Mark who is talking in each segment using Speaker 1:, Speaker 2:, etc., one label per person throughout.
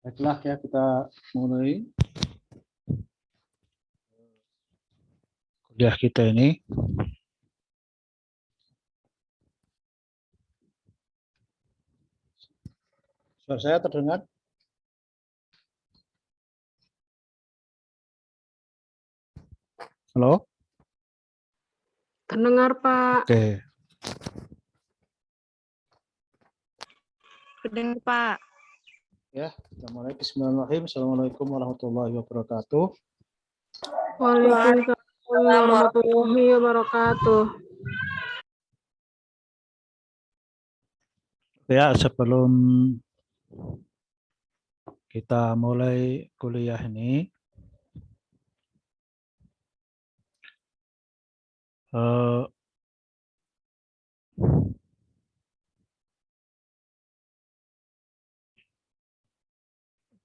Speaker 1: Baiklah ya, kita mulai kuliah kita ini. Suara saya terdengar? Halo?
Speaker 2: Terdengar, Pak.
Speaker 1: Oke.
Speaker 3: Terdengar, Pak.
Speaker 1: Ya, kita mulai. Bismillahirrahmanirrahim. Assalamualaikum warahmatullahi wabarakatuh.
Speaker 2: Waalaikumsalam warahmatullahi wabarakatuh.
Speaker 1: Ya, sebelum kita mulai kuliah ini,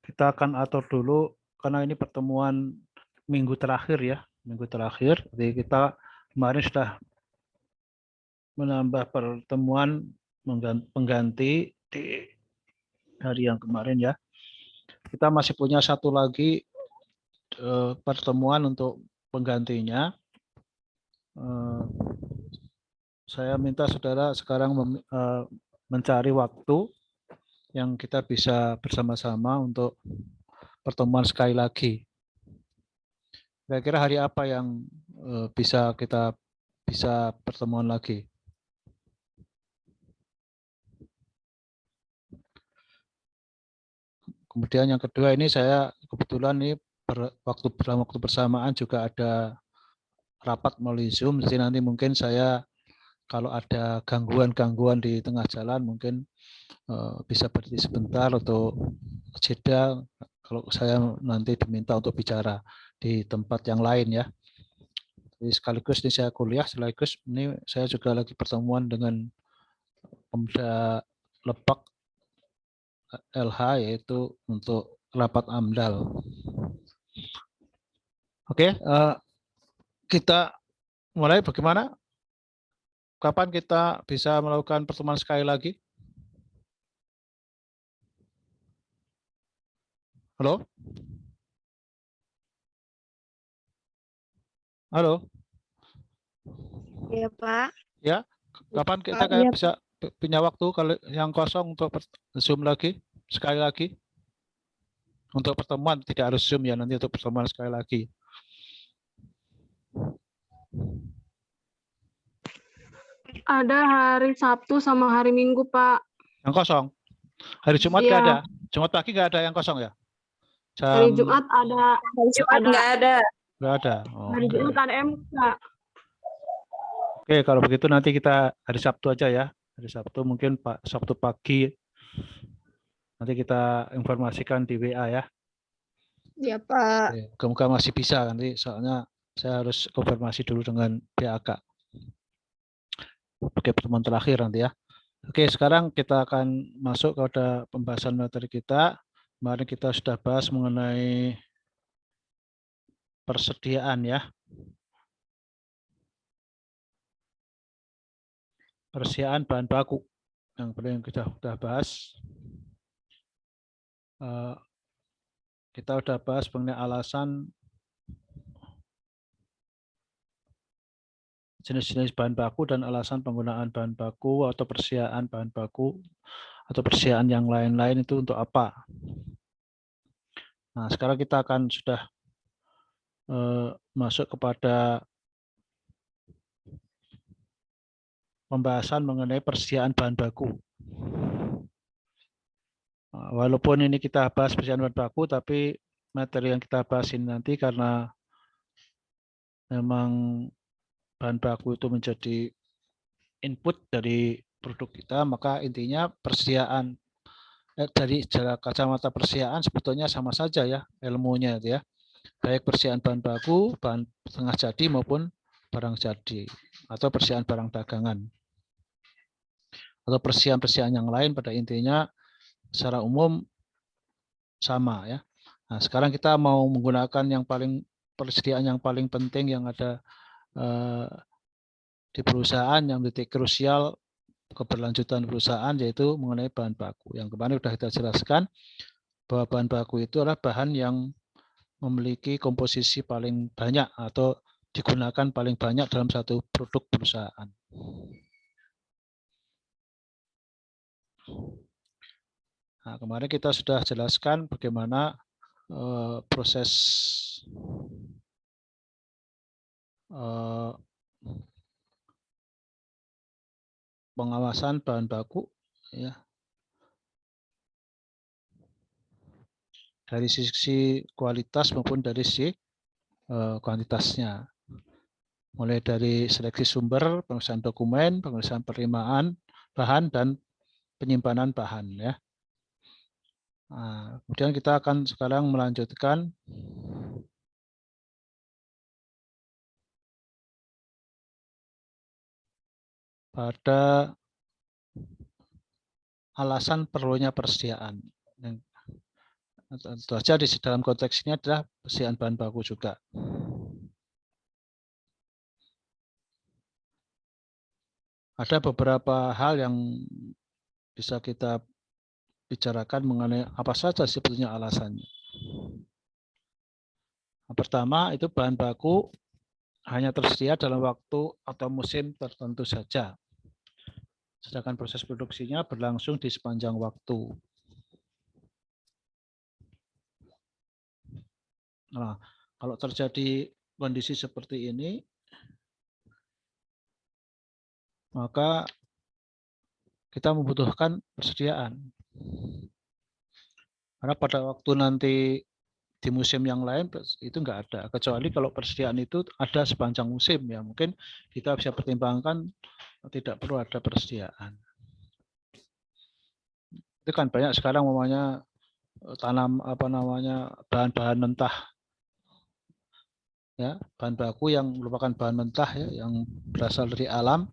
Speaker 1: kita akan atur dulu karena ini pertemuan minggu terakhir ya, minggu terakhir. Jadi kita kemarin sudah menambah pertemuan pengganti di hari yang kemarin ya. Kita masih punya satu lagi pertemuan untuk penggantinya. Saya minta saudara sekarang mencari waktu yang kita bisa bersama-sama untuk pertemuan sekali lagi. Kira-kira hari apa yang kita bisa pertemuan lagi? Kemudian yang kedua ini saya kebetulan ini dalam waktu bersamaan juga ada rapat melalui Zoom. Jadi nanti mungkin saya kalau ada gangguan-gangguan di tengah jalan mungkin bisa berhenti sebentar untuk jeda kalau saya nanti diminta untuk bicara di tempat yang lain ya. Jadi sekaligus ini saya kuliah, sekaligus ini saya juga lagi pertemuan dengan Pemda Lebak LH yaitu untuk rapat AMDAL. Oke, kita mulai bagaimana? Kapan kita bisa melakukan pertemuan sekali lagi? Halo? Halo?
Speaker 3: Iya, Pak.
Speaker 1: Ya, kapan kita bisa punya waktu kalau yang kosong untuk Zoom lagi, sekali lagi? Untuk pertemuan, tidak harus Zoom ya, nanti untuk pertemuan sekali lagi.
Speaker 2: Ada hari Sabtu sama hari Minggu, Pak.
Speaker 1: Yang kosong? Hari Jumat nggak ada? Jumat pagi nggak ada yang kosong ya?
Speaker 2: Hari Jumat ada.
Speaker 3: Hari Jumat nggak ada.
Speaker 1: Nggak ada. Oh,
Speaker 2: Hari Jumat ada MK.
Speaker 1: Oke, kalau begitu nanti kita hari Sabtu aja ya. Hari Sabtu mungkin Sabtu pagi. Nanti kita informasikan di WA ya.
Speaker 3: Iya, Pak.
Speaker 1: Semoga masih bisa nanti soalnya saya harus konfirmasi dulu dengan PAK. Oke, pertemuan terakhir nanti ya. Oke, sekarang kita akan masuk kepada pembahasan materi kita. Kemarin kita sudah bahas mengenai persediaan ya. Persediaan bahan baku yang paling kita sudah bahas. Kita sudah bahas mengenai alasan jenis-jenis bahan baku dan alasan penggunaan bahan baku atau persediaan bahan baku atau persediaan yang lain-lain itu untuk apa. Nah, sekarang kita akan sudah masuk kepada pembahasan mengenai persediaan bahan baku. Walaupun ini kita bahas persediaan bahan baku, tapi materi yang kita bahas ini nanti karena memang bahan baku itu menjadi input dari produk kita, maka intinya persediaan dari kacamata persediaan sebetulnya sama saja ya ilmunya ya. Baik persediaan bahan baku, bahan setengah jadi maupun barang jadi atau persediaan barang dagangan. Atau persediaan yang lain pada intinya secara umum sama ya. Nah, sekarang kita mau menggunakan yang persediaan yang paling penting yang ada di perusahaan yang titik krusial keberlanjutan perusahaan yaitu mengenai bahan baku. Yang kemarin sudah kita jelaskan bahwa bahan baku itu adalah bahan yang memiliki komposisi paling banyak atau digunakan paling banyak dalam satu produk perusahaan. Nah, kemarin kita sudah jelaskan bagaimana proses pengawasan bahan baku, ya, dari sisi kualitas maupun dari sisi kuantitasnya. Mulai dari seleksi sumber, pemeriksaan dokumen, pemeriksaan penerimaan bahan, dan penyimpanan bahan. Ya. Nah, kemudian kita akan sekarang melanjutkan pada alasan perlunya persediaan. Tentu saja di dalam konteks ini adalah persediaan bahan baku juga. Ada beberapa hal yang bisa kita bicarakan mengenai apa saja sebetulnya alasannya. Yang pertama, itu bahan baku hanya tersedia dalam waktu atau musim tertentu saja. Sedangkan proses produksinya berlangsung di sepanjang waktu. Nah, kalau terjadi kondisi seperti ini, maka kita membutuhkan persediaan. Karena pada waktu nanti di musim yang lain itu enggak ada. Kecuali kalau persediaan itu ada sepanjang musim, ya mungkin kita bisa pertimbangkan tidak perlu ada persediaan. Itu kan banyak sekarang namanya tanam bahan-bahan mentah, ya, bahan baku yang merupakan bahan mentah, ya, yang berasal dari alam,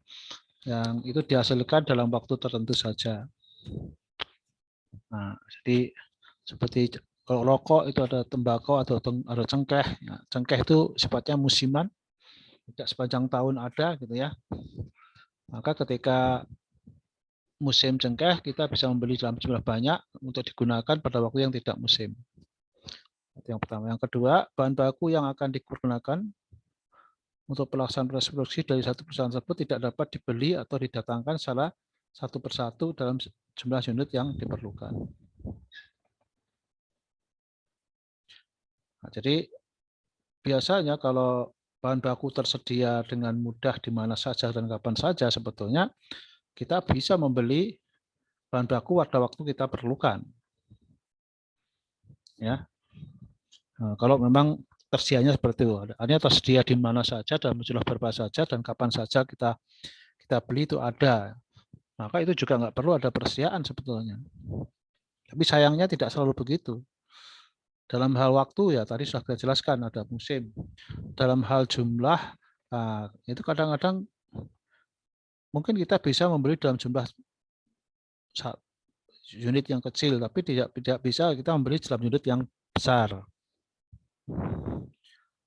Speaker 1: yang itu dihasilkan dalam waktu tertentu saja. Nah, jadi seperti kalau rokok itu ada tembakau atau ada cengkeh. Ya, cengkeh itu sifatnya musiman, tidak sepanjang tahun ada, gitu ya. Maka ketika musim cengkeh kita bisa membeli dalam jumlah banyak untuk digunakan pada waktu yang tidak musim. Itu yang pertama. Yang kedua, bahan baku yang akan digunakan untuk pelaksanaan proses produksi dari satu perusahaan tersebut tidak dapat dibeli atau didatangkan secara satu persatu dalam jumlah unit yang diperlukan. Nah, jadi biasanya kalau bahan baku tersedia dengan mudah di mana saja dan kapan saja, sebetulnya kita bisa membeli bahan baku pada waktu kita perlukan. Ya, nah, kalau memang tersedianya seperti itu, artinya tersedia di mana saja dalam jumlah berapa saja dan kapan saja kita beli itu ada, maka itu juga nggak perlu ada persediaan sebetulnya. Tapi sayangnya tidak selalu begitu. Dalam hal waktu, ya tadi sudah kita jelaskan ada musim. Dalam hal jumlah, nah, itu kadang-kadang mungkin kita bisa membeli dalam jumlah unit yang kecil, tapi tidak bisa kita membeli dalam unit yang besar.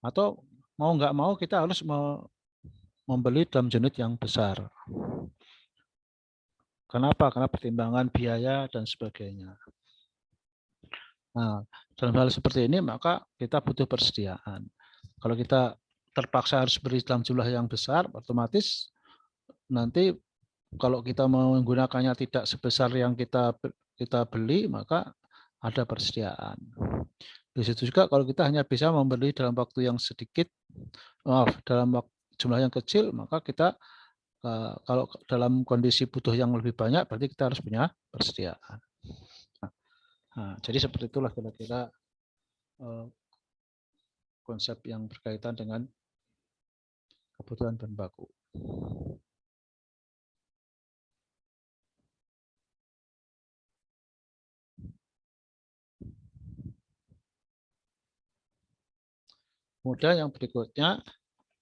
Speaker 1: Atau mau nggak mau kita harus membeli dalam unit yang besar. Kenapa? Karena pertimbangan biaya dan sebagainya. Nah, dalam hal seperti ini maka kita butuh persediaan. Kalau kita terpaksa harus beli dalam jumlah yang besar, otomatis nanti kalau kita mau menggunakannya tidak sebesar yang kita beli, maka ada persediaan. Di situ juga kalau kita hanya bisa membeli dalam waktu yang sedikit, dalam jumlah yang kecil, maka kita kalau dalam kondisi butuh yang lebih banyak, berarti kita harus punya persediaan. Nah, jadi seperti itulah kira-kira konsep yang berkaitan dengan kebutuhan bahan baku. Kemudian yang berikutnya,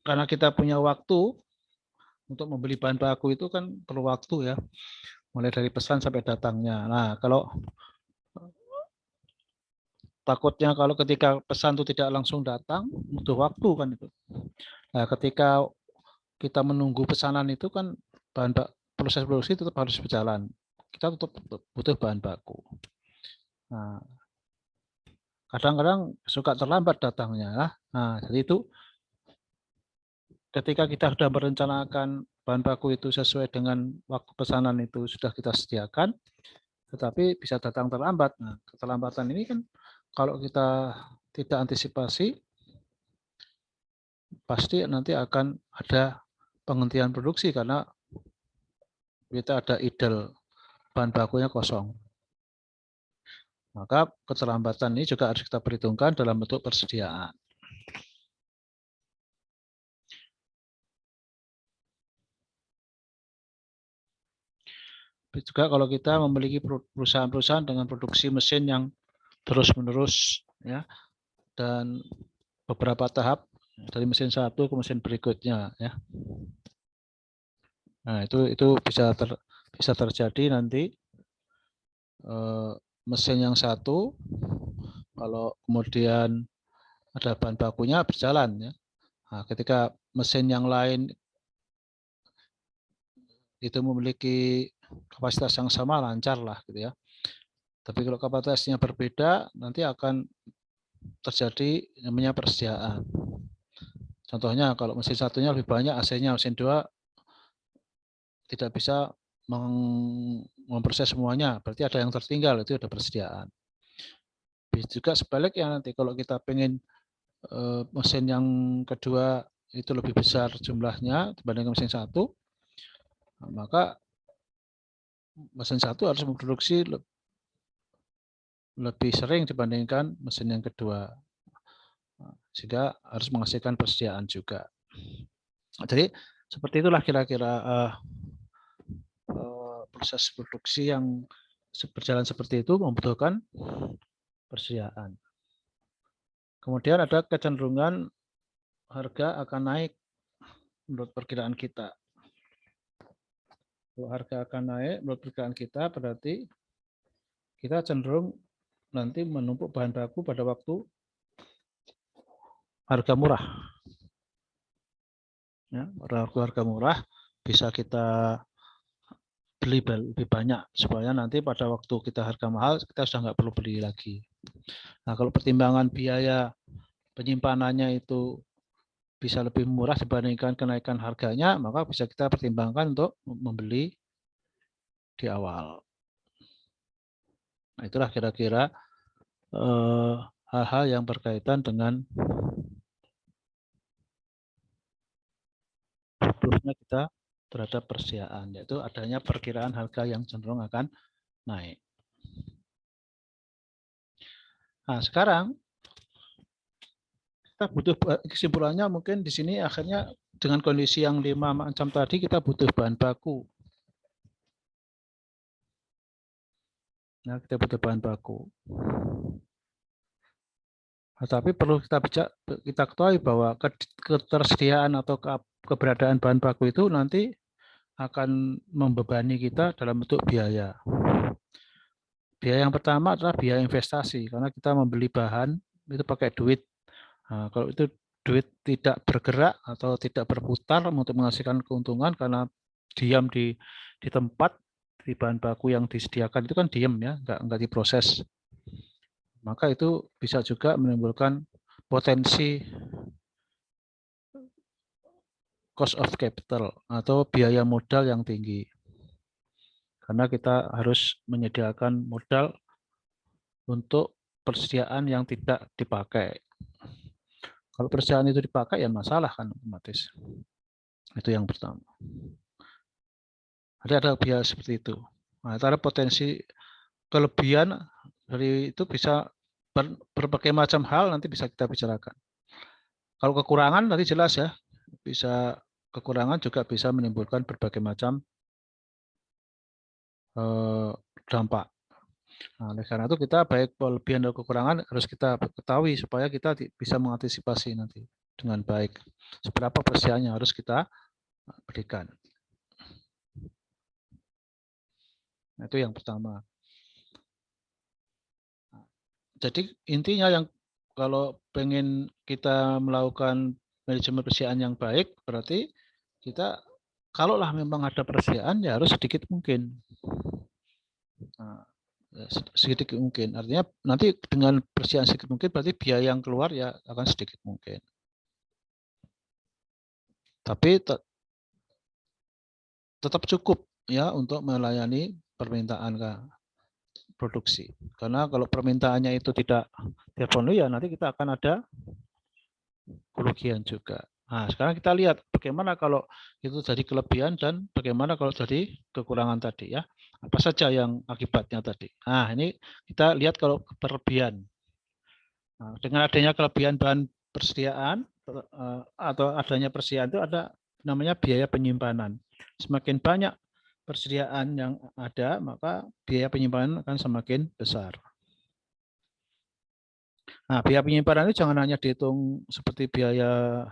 Speaker 1: karena kita punya waktu untuk membeli bahan baku itu kan perlu waktu, ya, mulai dari pesan sampai datangnya. Nah, kalau takutnya kalau ketika pesan itu tidak langsung datang, butuh waktu kan itu. Nah, ketika kita menunggu pesanan itu kan proses produksi tetap harus berjalan. Kita tetap butuh bahan baku. Nah, kadang-kadang suka terlambat datangnya. Nah, jadi itu ketika kita sudah merencanakan bahan baku itu sesuai dengan waktu pesanan itu sudah kita sediakan, tetapi bisa datang terlambat. Nah, keterlambatan ini kan kalau kita tidak antisipasi, pasti nanti akan ada penghentian produksi karena kita ada idle bahan bakunya kosong. Maka keterlambatan ini juga harus kita perhitungkan dalam bentuk persediaan. Juga kalau kita memiliki perusahaan-perusahaan dengan produksi mesin yang terus-menerus, ya, dan beberapa tahap dari mesin satu ke mesin berikutnya, ya. Nah, itu bisa terjadi nanti mesin yang satu kalau kemudian ada bahan bakunya berjalan, ya. Nah, ketika mesin yang lain itu memiliki kapasitas yang sama, lancar lah gitu ya. Tapi kalau kapasitasnya berbeda, nanti akan terjadi namanya persediaan. Contohnya kalau mesin satunya lebih banyak AC-nya, mesin 2 tidak bisa memproses semuanya, berarti ada yang tertinggal, itu ada persediaan. Bisa juga sebaliknya nanti kalau kita pengen mesin yang kedua itu lebih besar jumlahnya dibandingkan mesin satu, maka mesin satu harus memproduksi lebih sering dibandingkan mesin yang kedua, sehingga harus menghasilkan persediaan juga. Jadi seperti itulah kira-kira proses produksi yang berjalan seperti itu membutuhkan persediaan. Kemudian ada kecenderungan harga akan naik menurut perkiraan kita. Kalau harga akan naik menurut perkiraan kita, berarti kita cenderung nanti menumpuk bahan baku pada waktu harga murah. Ya, pada waktu harga murah bisa kita beli lebih banyak supaya nanti pada waktu kita harga mahal kita sudah nggak perlu beli lagi. Nah, kalau pertimbangan biaya penyimpanannya itu bisa lebih murah dibandingkan kenaikan harganya, maka bisa kita pertimbangkan untuk membeli di awal. Nah, itulah kira-kira hal-hal yang berkaitan dengan butuhnya kita terhadap persediaan, yaitu adanya perkiraan harga yang cenderung akan naik. Nah, sekarang kita butuh, kesimpulannya mungkin di sini akhirnya dengan kondisi yang 5 macam tadi kita butuh bahan baku. Nah, kita butuh bahan baku. Nah, tapi perlu kita ketahui bahwa ketersediaan atau keberadaan bahan baku itu nanti akan membebani kita dalam bentuk biaya. Biaya yang pertama adalah biaya investasi, karena kita membeli bahan itu pakai duit. Nah, kalau itu duit tidak bergerak atau tidak berputar untuk menghasilkan keuntungan karena diam di tempat, di bahan baku yang disediakan itu kan diam ya, nggak diproses. Maka itu bisa juga menimbulkan potensi cost of capital atau biaya modal yang tinggi. Karena kita harus menyediakan modal untuk persediaan yang tidak dipakai. Kalau persediaan itu dipakai ya masalah kan otomatis. Itu yang pertama. Ada biaya seperti itu. Nah, itu ada potensi kelebihan dari itu bisa berbagai macam hal nanti bisa kita bicarakan. Kalau kekurangan nanti jelas ya, bisa kekurangan juga bisa menimbulkan berbagai macam dampak. Nah, oleh karena itu kita baik kelebihan dan kekurangan harus kita ketahui supaya kita bisa mengantisipasi nanti dengan baik. Seberapa persediaannya harus kita berikan. Nah, itu yang pertama. Jadi intinya yang kalau pengen kita melakukan manajemen persediaan yang baik, berarti kita kalaulah memang ada persediaan ya harus sedikit mungkin. Nah, sedikit mungkin. Artinya nanti dengan persediaan sedikit mungkin berarti biaya yang keluar ya akan sedikit mungkin. Tapi tetap cukup ya untuk melayani permintaan produksi. Karena kalau permintaannya itu tidak terpenuhi ya nanti kita akan ada kerugian juga. Nah, sekarang kita lihat bagaimana kalau itu jadi kelebihan dan bagaimana kalau jadi kekurangan tadi ya. Apa saja yang akibatnya tadi. Nah, ini kita lihat kalau berlebihan. Nah, dengan adanya kelebihan bahan persediaan atau adanya persediaan itu ada namanya biaya penyimpanan. Semakin banyak persediaan yang ada, maka biaya penyimpanan akan semakin besar. Nah, biaya penyimpanan itu jangan hanya dihitung seperti biaya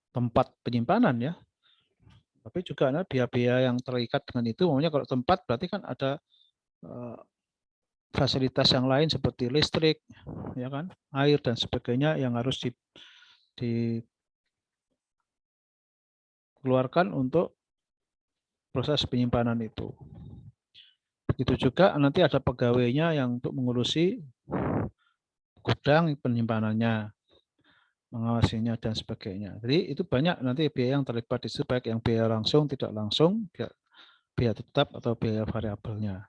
Speaker 1: tempat penyimpanan ya, tapi juga ada biaya-biaya yang terikat dengan itu. Umumnya kalau tempat berarti kan ada fasilitas yang lain seperti listrik, ya kan, air dan sebagainya yang harus dikeluarkan untuk proses penyimpanan itu. Begitu juga nanti ada pegawainya yang untuk mengurusi gudang penyimpanannya, mengawasinya dan sebagainya. Jadi itu banyak nanti biaya yang terlibat di situ, baik yang biaya langsung, tidak langsung, biaya tetap atau biaya variabelnya.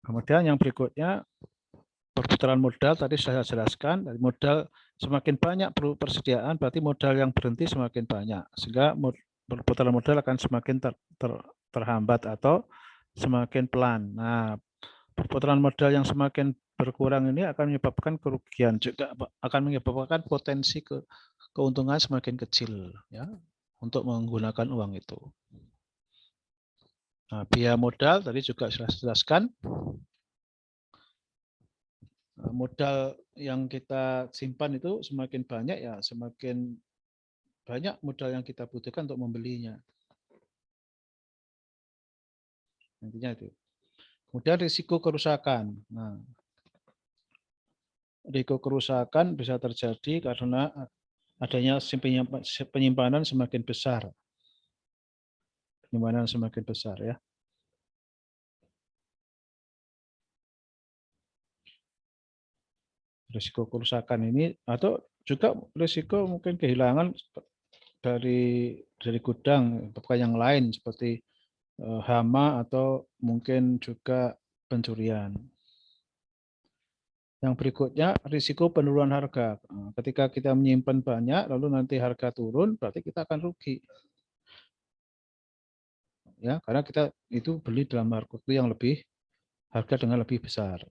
Speaker 1: Kemudian yang berikutnya perputaran modal tadi saya jelaskan. Dari modal semakin banyak persediaan berarti modal yang berhenti semakin banyak, sehingga perputaran modal akan semakin terhambat atau semakin pelan. Nah, perputaran modal yang semakin berkurang ini akan menyebabkan kerugian juga, akan menyebabkan potensi keuntungan semakin kecil ya untuk menggunakan uang itu. Nah, biaya modal tadi juga saya jelaskan. Modal yang kita simpan itu semakin banyak ya semakin banyak modal yang kita butuhkan untuk membelinya. Intinya itu. Kemudian risiko kerusakan. Nah, risiko kerusakan bisa terjadi karena adanya penyimpanan semakin besar. Penyimpanan semakin besar ya. Risiko kerusakan ini atau juga risiko mungkin kehilangan dari gudang atau yang lain seperti hama atau mungkin juga pencurian. Yang berikutnya risiko penurunan harga. Ketika kita menyimpan banyak lalu nanti harga turun berarti kita akan rugi. Ya, karena kita itu beli dalam harga yang harga dengan lebih besar.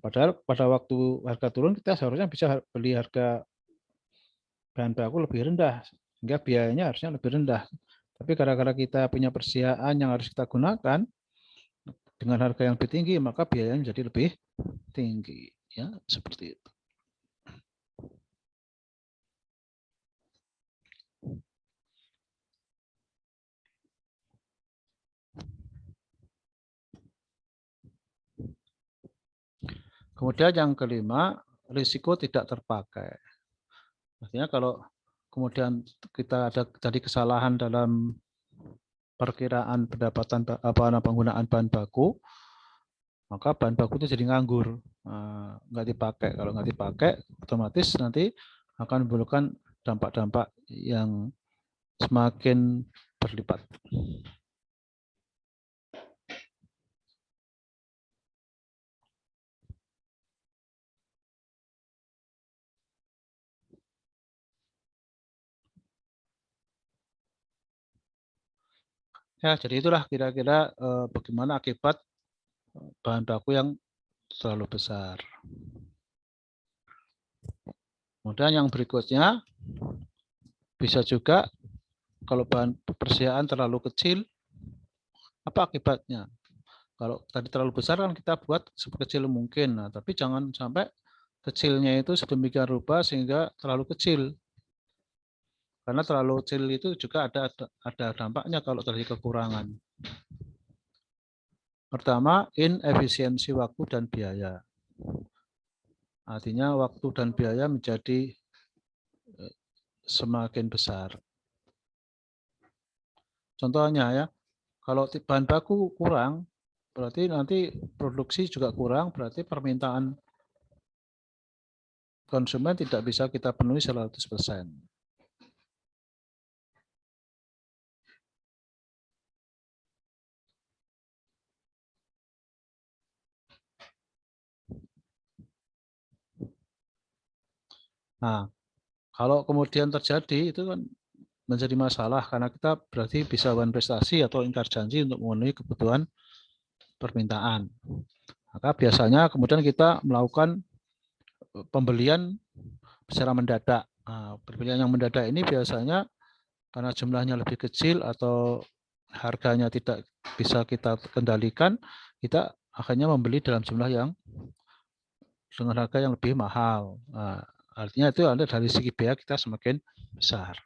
Speaker 1: Padahal pada waktu harga turun kita seharusnya bisa beli harga bahan baku lebih rendah sehingga biayanya harusnya lebih rendah. Tapi gara-gara kita punya persediaan yang harus kita gunakan dengan harga yang lebih tinggi, maka biayanya jadi lebih tinggi. Ya, seperti itu. Kemudian yang kelima, risiko tidak terpakai. Artinya kalau kemudian kita ada tadi kesalahan dalam perkiraan pendapatan penggunaan bahan baku, maka bahan baku itu jadi nganggur, nggak dipakai. Kalau nggak dipakai, otomatis nanti akan menimbulkan dampak-dampak yang semakin berlipat. Ya, jadi itulah kira-kira bagaimana akibat bahan baku yang terlalu besar. Kemudian yang berikutnya bisa juga kalau bahan persediaan terlalu kecil, apa akibatnya? Kalau tadi terlalu besar kan kita buat sekecil mungkin, nah, tapi jangan sampai kecilnya itu sedemikian rupa sehingga terlalu kecil. Karena terlalu kecil itu juga ada dampaknya kalau terjadi kekurangan. Pertama, inefisiensi waktu dan biaya. Artinya waktu dan biaya menjadi semakin besar. Contohnya ya, kalau bahan baku kurang, berarti nanti produksi juga kurang, berarti permintaan konsumen tidak bisa kita penuhi 100%. Nah, kalau kemudian terjadi itu kan menjadi masalah karena kita berarti bisa prestasi atau ingkar janji untuk memenuhi kebutuhan permintaan. Maka biasanya kemudian kita melakukan pembelian secara mendadak. Nah, pembelian yang mendadak ini biasanya karena jumlahnya lebih kecil atau harganya tidak bisa kita kendalikan, kita akhirnya membeli dalam jumlah yang dengan harga yang lebih mahal. Nah, artinya itu ada dari segi biaya kita semakin besar.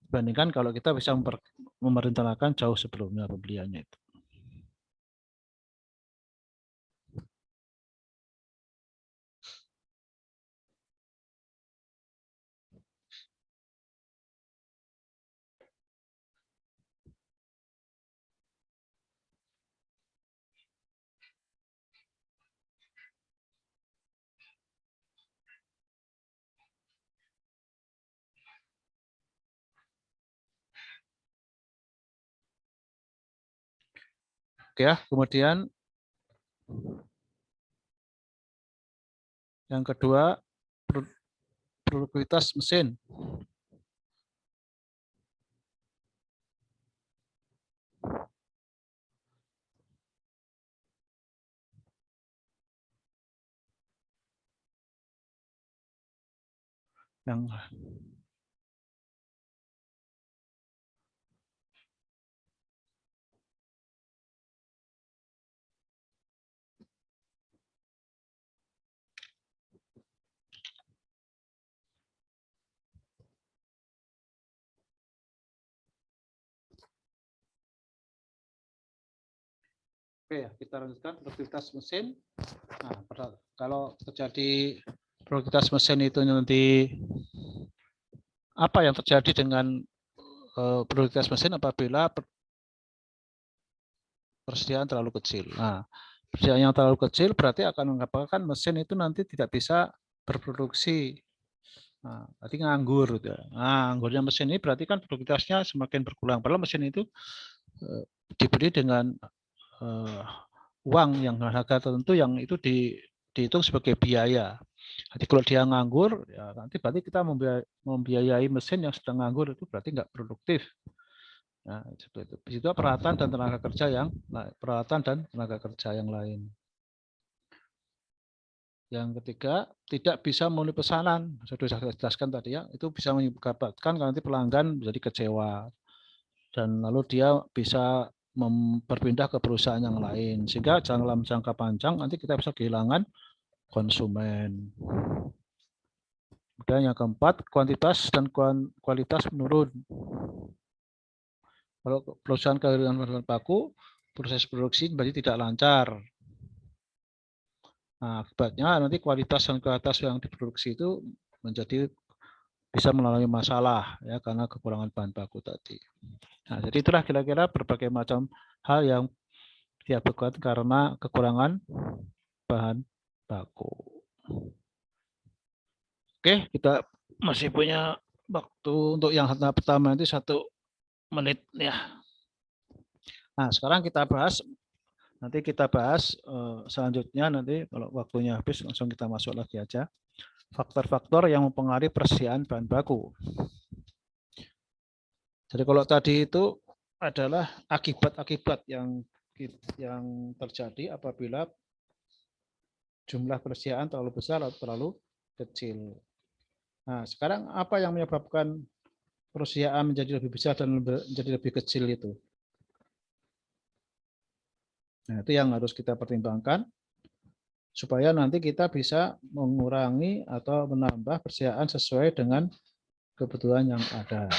Speaker 1: Dibandingkan kalau kita bisa merencanakan jauh sebelumnya pembeliannya itu. Oke ya, kemudian yang kedua, produktivitas mesin. Yang Oke ya, kita lanjutkan produktivitas mesin. Nah, kalau terjadi produktivitas mesin itu nanti apa yang terjadi dengan produktivitas mesin apabila persediaan terlalu kecil. Nah, persediaan yang terlalu kecil berarti akan mengakibatkan mesin itu nanti tidak bisa berproduksi. Nah, berarti nganggur. Gitu. Nah, anggurnya mesin ini berarti kan produktivitasnya semakin berkurang. Padahal mesin itu dibeli dengan uang yang harga tertentu yang itu dihitung sebagai biaya. Jadi kalau dia nganggur, ya nanti berarti kita membiayai mesin yang sedang nganggur itu berarti nggak produktif. Nah, seperti itu. Di situ peralatan dan tenaga kerja yang lain. Yang ketiga, tidak bisa memenuhi pesanan. Sudah saya jelaskan tadi ya, itu bisa menyebabkan nanti pelanggan menjadi kecewa. Dan lalu dia bisa berpindah ke perusahaan yang lain sehingga dalam jangka panjang nanti kita bisa kehilangan konsumen. Kemudian yang keempat, kuantitas dan kualitas menurun. Kalau perusahaan kehilangan bahan baku, proses produksi berarti tidak lancar. Nah, akibatnya nanti kualitas dan kualitas yang diproduksi itu menjadi bisa mengalami masalah ya karena kekurangan bahan baku tadi. Nah, jadi itulah kira-kira berbagai macam hal yang diakibatkan karena kekurangan bahan baku. Oke, kita masih punya waktu untuk yang tahap pertama itu 1 menit ya. Nah, sekarang kita bahas selanjutnya nanti kalau waktunya habis langsung kita masuk lagi aja. Faktor-faktor yang mempengaruhi persediaan bahan baku. Jadi kalau tadi itu adalah akibat-akibat yang terjadi apabila jumlah persediaan terlalu besar atau terlalu kecil. Nah, sekarang apa yang menyebabkan persediaan menjadi lebih besar dan menjadi lebih kecil itu? Nah, itu yang harus kita pertimbangkan supaya nanti kita bisa mengurangi atau menambah persediaan sesuai dengan kebutuhan yang ada.